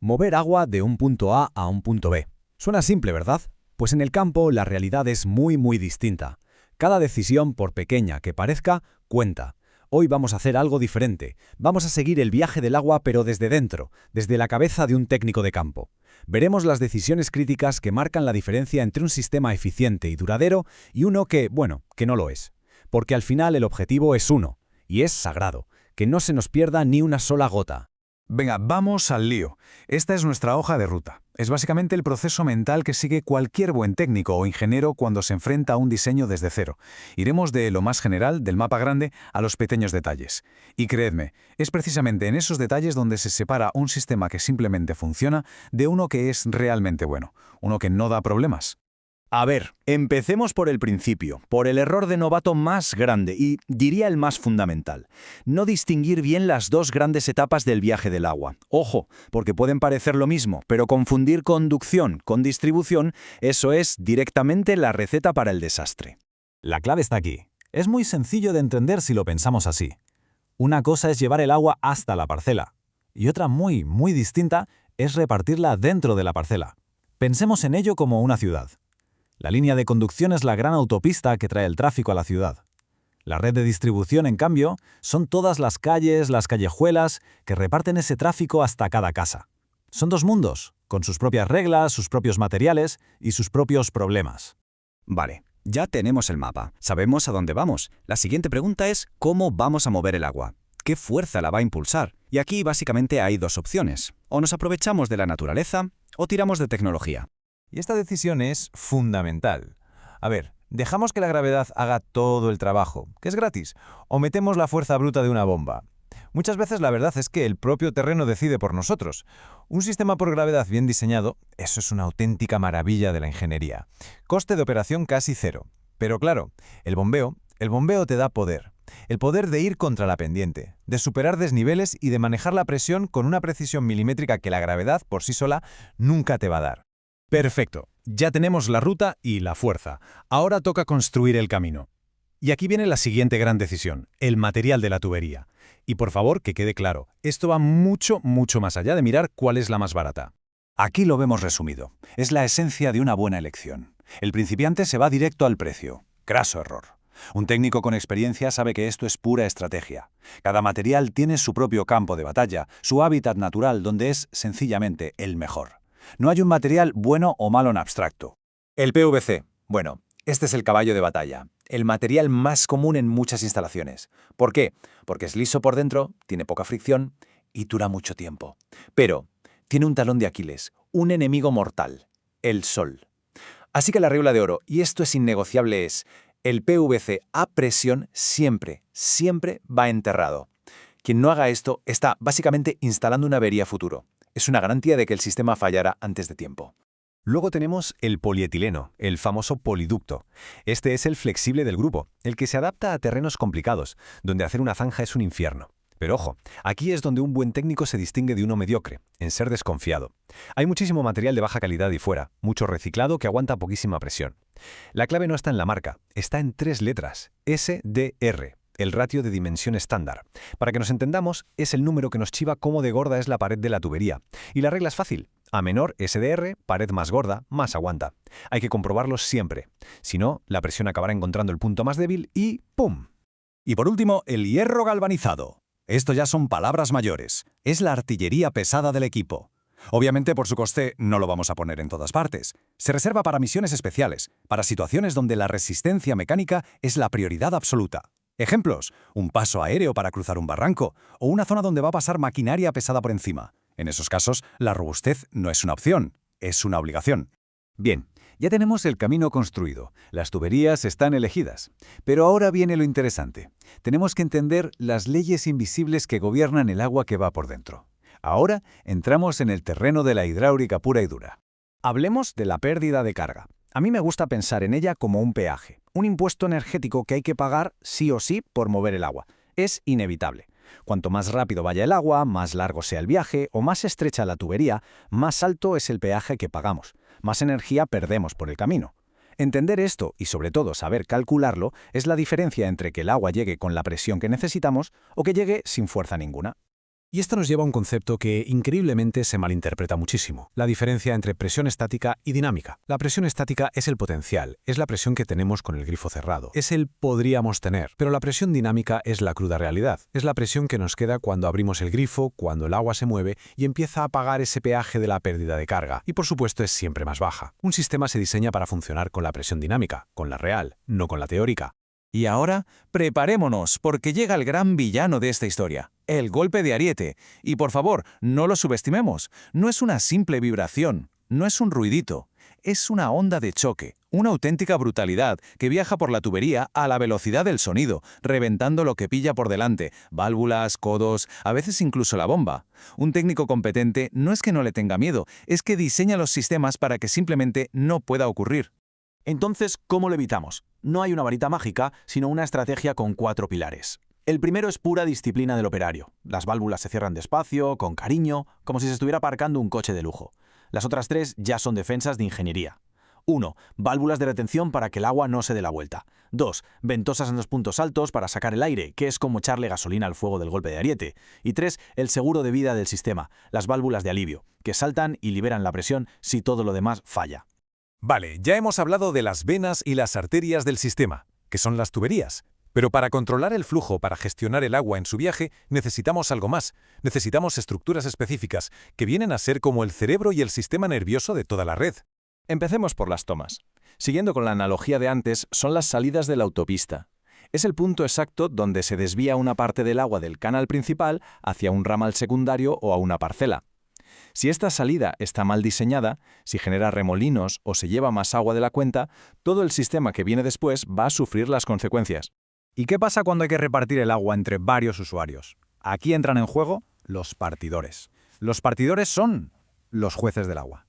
Mover agua de un punto A un punto B. Suena simple, ¿verdad? Pues en el campo la realidad es muy distinta. Cada decisión, por pequeña que parezca, cuenta. Hoy vamos a hacer algo diferente. Vamos a seguir el viaje del agua pero desde dentro, desde la cabeza de un técnico de campo. Veremos las decisiones críticas que marcan la diferencia entre un sistema eficiente y duradero y uno que, que no lo es. Porque al final el objetivo es uno, y es sagrado, que no se nos pierda ni una sola gota. Venga, vamos al lío. Esta es nuestra hoja de ruta. Es básicamente el proceso mental que sigue cualquier buen técnico o ingeniero cuando se enfrenta a un diseño desde cero. Iremos de lo más general, del mapa grande, a los pequeños detalles. Y creedme, es precisamente en esos detalles donde se separa un sistema que simplemente funciona de uno que es realmente bueno, uno que no da problemas. A ver, empecemos por el principio, por el error de novato más grande y, diría, el más fundamental. No distinguir bien las dos grandes etapas del viaje del agua. Ojo, porque pueden parecer lo mismo, pero confundir conducción con distribución, eso es directamente la receta para el desastre. La clave está aquí. Es muy sencillo de entender si lo pensamos así. Una cosa es llevar el agua hasta la parcela, y otra muy distinta es repartirla dentro de la parcela. Pensemos en ello como una ciudad. La línea de conducción es la gran autopista que trae el tráfico a la ciudad. La red de distribución, en cambio, son todas las calles, las callejuelas, que reparten ese tráfico hasta cada casa. Son dos mundos, con sus propias reglas, sus propios materiales y sus propios problemas. Vale, ya tenemos el mapa, sabemos a dónde vamos. La siguiente pregunta es ¿cómo vamos a mover el agua? ¿Qué fuerza la va a impulsar? Y aquí básicamente hay dos opciones. O nos aprovechamos de la naturaleza o tiramos de tecnología. Y esta decisión es fundamental. A ver, ¿dejamos que la gravedad haga todo el trabajo, que es gratis, o metemos la fuerza bruta de una bomba? Muchas veces la verdad es que el propio terreno decide por nosotros. Un sistema por gravedad bien diseñado, eso es una auténtica maravilla de la ingeniería. Coste de operación casi cero. Pero claro, el bombeo te da poder. El poder de ir contra la pendiente, de superar desniveles y de manejar la presión con una precisión milimétrica que la gravedad por sí sola nunca te va a dar. Perfecto, ya tenemos la ruta y la fuerza. Ahora toca construir el camino. Y aquí viene la siguiente gran decisión, el material de la tubería. Y por favor, que quede claro, esto va mucho más allá de mirar cuál es la más barata. Aquí lo vemos resumido. Es la esencia de una buena elección. El principiante se va directo al precio. Craso error. Un técnico con experiencia sabe que esto es pura estrategia. Cada material tiene su propio campo de batalla, su hábitat natural donde es sencillamente el mejor. No hay un material bueno o malo en abstracto. El PVC. Bueno, este es el caballo de batalla. El material más común en muchas instalaciones. ¿Por qué? Porque es liso por dentro, tiene poca fricción y dura mucho tiempo. Pero tiene un talón de Aquiles, un enemigo mortal, el sol. Así que la regla de oro, y esto es innegociable, es el PVC a presión siempre va enterrado. Quien no haga esto está básicamente instalando una avería futuro. Es una garantía de que el sistema fallará antes de tiempo. Luego tenemos el polietileno, el famoso poliducto. Este es el flexible del grupo, el que se adapta a terrenos complicados, donde hacer una zanja es un infierno. Pero ojo, aquí es donde un buen técnico se distingue de uno mediocre, en ser desconfiado. Hay muchísimo material de baja calidad y fuera, mucho reciclado que aguanta poquísima presión. La clave no está en la marca, está en 3 letras, SDR. El ratio de dimensión estándar. Para que nos entendamos, es el número que nos chiva cómo de gorda es la pared de la tubería. Y la regla es fácil. A menor SDR, pared más gorda, más aguanta. Hay que comprobarlo siempre. Si no, la presión acabará encontrando el punto más débil y ¡pum! Y por último, el hierro galvanizado. Esto ya son palabras mayores. Es la artillería pesada del equipo. Obviamente por su coste no lo vamos a poner en todas partes. Se reserva para misiones especiales, para situaciones donde la resistencia mecánica es la prioridad absoluta. Ejemplos, un paso aéreo para cruzar un barranco o una zona donde va a pasar maquinaria pesada por encima. En esos casos, la robustez no es una opción, es una obligación. Bien, ya tenemos el camino construido, las tuberías están elegidas. Pero ahora viene lo interesante. Tenemos que entender las leyes invisibles que gobiernan el agua que va por dentro. Ahora entramos en el terreno de la hidráulica pura y dura. Hablemos de la pérdida de carga. A mí me gusta pensar en ella como un peaje, un impuesto energético que hay que pagar sí o sí por mover el agua. Es inevitable. Cuanto más rápido vaya el agua, más largo sea el viaje o más estrecha la tubería, más alto es el peaje que pagamos, más energía perdemos por el camino. Entender esto y sobre todo saber calcularlo es la diferencia entre que el agua llegue con la presión que necesitamos o que llegue sin fuerza ninguna. Y esto nos lleva a un concepto que increíblemente se malinterpreta muchísimo, la diferencia entre presión estática y dinámica. La presión estática es el potencial, es la presión que tenemos con el grifo cerrado, es el podríamos tener, pero la presión dinámica es la cruda realidad, es la presión que nos queda cuando abrimos el grifo, cuando el agua se mueve y empieza a pagar ese peaje de la pérdida de carga, y por supuesto es siempre más baja. Un sistema se diseña para funcionar con la presión dinámica, con la real, no con la teórica. Y ahora, preparémonos, porque llega el gran villano de esta historia, el golpe de ariete. Y por favor, no lo subestimemos. No es una simple vibración, no es un ruidito. Es una onda de choque, una auténtica brutalidad que viaja por la tubería a la velocidad del sonido, reventando lo que pilla por delante, válvulas, codos, a veces incluso la bomba. Un técnico competente no es que no le tenga miedo, es que diseña los sistemas para que simplemente no pueda ocurrir. Entonces, ¿cómo lo evitamos? No hay una varita mágica, sino una estrategia con 4 pilares. El primero es pura disciplina del operario. Las válvulas se cierran despacio, con cariño, como si se estuviera aparcando un coche de lujo. Las otras 3 ya son defensas de ingeniería. 1. Válvulas de retención para que el agua no se dé la vuelta. 2. Ventosas en los puntos altos para sacar el aire, que es como echarle gasolina al fuego del golpe de ariete. Y 3. El seguro de vida del sistema, las válvulas de alivio, que saltan y liberan la presión si todo lo demás falla. Vale, ya hemos hablado de las venas y las arterias del sistema, que son las tuberías. Pero para controlar el flujo, para gestionar el agua en su viaje, necesitamos algo más. Necesitamos estructuras específicas, que vienen a ser como el cerebro y el sistema nervioso de toda la red. Empecemos por las tomas. Siguiendo con la analogía de antes, son las salidas de la autopista. Es el punto exacto donde se desvía una parte del agua del canal principal hacia un ramal secundario o a una parcela. Si esta salida está mal diseñada, si genera remolinos o se lleva más agua de la cuenta, todo el sistema que viene después va a sufrir las consecuencias. ¿Y qué pasa cuando hay que repartir el agua entre varios usuarios? Aquí entran en juego los partidores. Los partidores son los jueces del agua.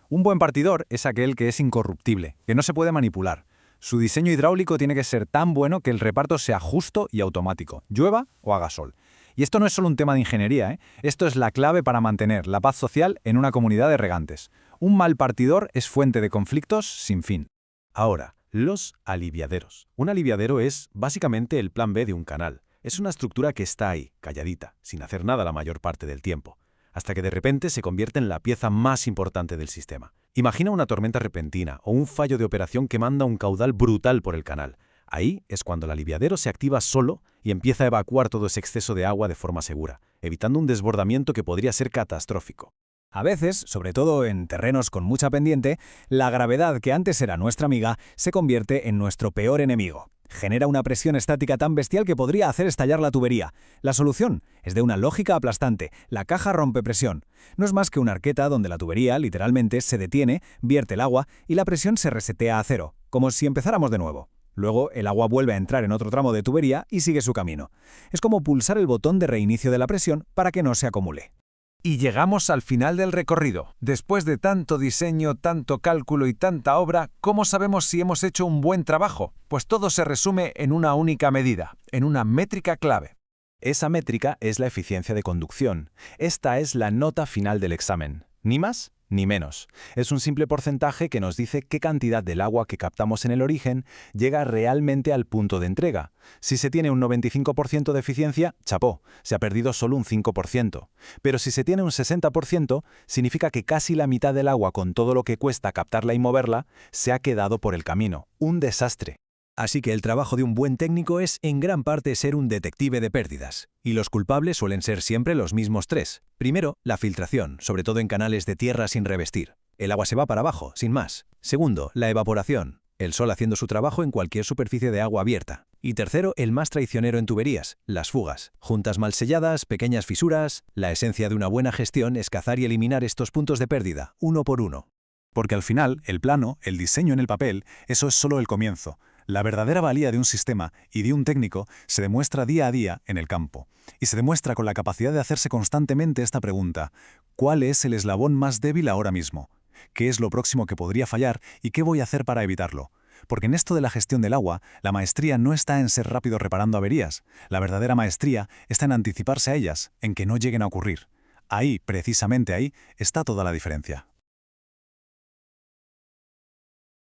Un buen partidor es aquel que es incorruptible, que no se puede manipular. Su diseño hidráulico tiene que ser tan bueno que el reparto sea justo y automático, llueva o haga sol. Y esto no es solo un tema de ingeniería, ¿eh? Esto es la clave para mantener la paz social en una comunidad de regantes. Un mal partidor es fuente de conflictos sin fin. Ahora, los aliviaderos. Un aliviadero es básicamente el plan B de un canal. Es una estructura que está ahí, calladita, sin hacer nada la mayor parte del tiempo, hasta que de repente se convierte en la pieza más importante del sistema. Imagina una tormenta repentina o un fallo de operación que manda un caudal brutal por el canal. Ahí es cuando el aliviadero se activa solo y empieza a evacuar todo ese exceso de agua de forma segura, evitando un desbordamiento que podría ser catastrófico. A veces, sobre todo en terrenos con mucha pendiente, la gravedad que antes era nuestra amiga se convierte en nuestro peor enemigo. Genera una presión estática tan bestial que podría hacer estallar la tubería. La solución es de una lógica aplastante. La caja rompe presión. No es más que una arqueta donde la tubería, literalmente, se detiene, vierte el agua y la presión se resetea a cero, como si empezáramos de nuevo. Luego, el agua vuelve a entrar en otro tramo de tubería y sigue su camino. Es como pulsar el botón de reinicio de la presión para que no se acumule. Y llegamos al final del recorrido. Después de tanto diseño, tanto cálculo y tanta obra, ¿cómo sabemos si hemos hecho un buen trabajo? Pues todo se resume en una única medida, en una métrica clave. Esa métrica es la eficiencia de conducción. Esta es la nota final del examen. Ni más ni menos. Es un simple porcentaje que nos dice qué cantidad del agua que captamos en el origen llega realmente al punto de entrega. Si se tiene un 95% de eficiencia, chapó, se ha perdido solo un 5%. Pero si se tiene un 60%, significa que casi la mitad del agua con todo lo que cuesta captarla y moverla, se ha quedado por el camino. Un desastre. Así que el trabajo de un buen técnico es, en gran parte, ser un detective de pérdidas. Y los culpables suelen ser siempre los mismos 3. Primero, la filtración, sobre todo en canales de tierra sin revestir. El agua se va para abajo, sin más. Segundo, la evaporación. El sol haciendo su trabajo en cualquier superficie de agua abierta. Y tercero, el más traicionero en tuberías, las fugas. Juntas mal selladas, pequeñas fisuras. La esencia de una buena gestión es cazar y eliminar estos puntos de pérdida, uno por uno. Porque al final, el plano, el diseño en el papel, eso es solo el comienzo. La verdadera valía de un sistema y de un técnico se demuestra día a día en el campo. Y se demuestra con la capacidad de hacerse constantemente esta pregunta: ¿cuál es el eslabón más débil ahora mismo? ¿Qué es lo próximo que podría fallar y qué voy a hacer para evitarlo? Porque en esto de la gestión del agua, la maestría no está en ser rápido reparando averías. La verdadera maestría está en anticiparse a ellas, en que no lleguen a ocurrir. Ahí, precisamente ahí, está toda la diferencia.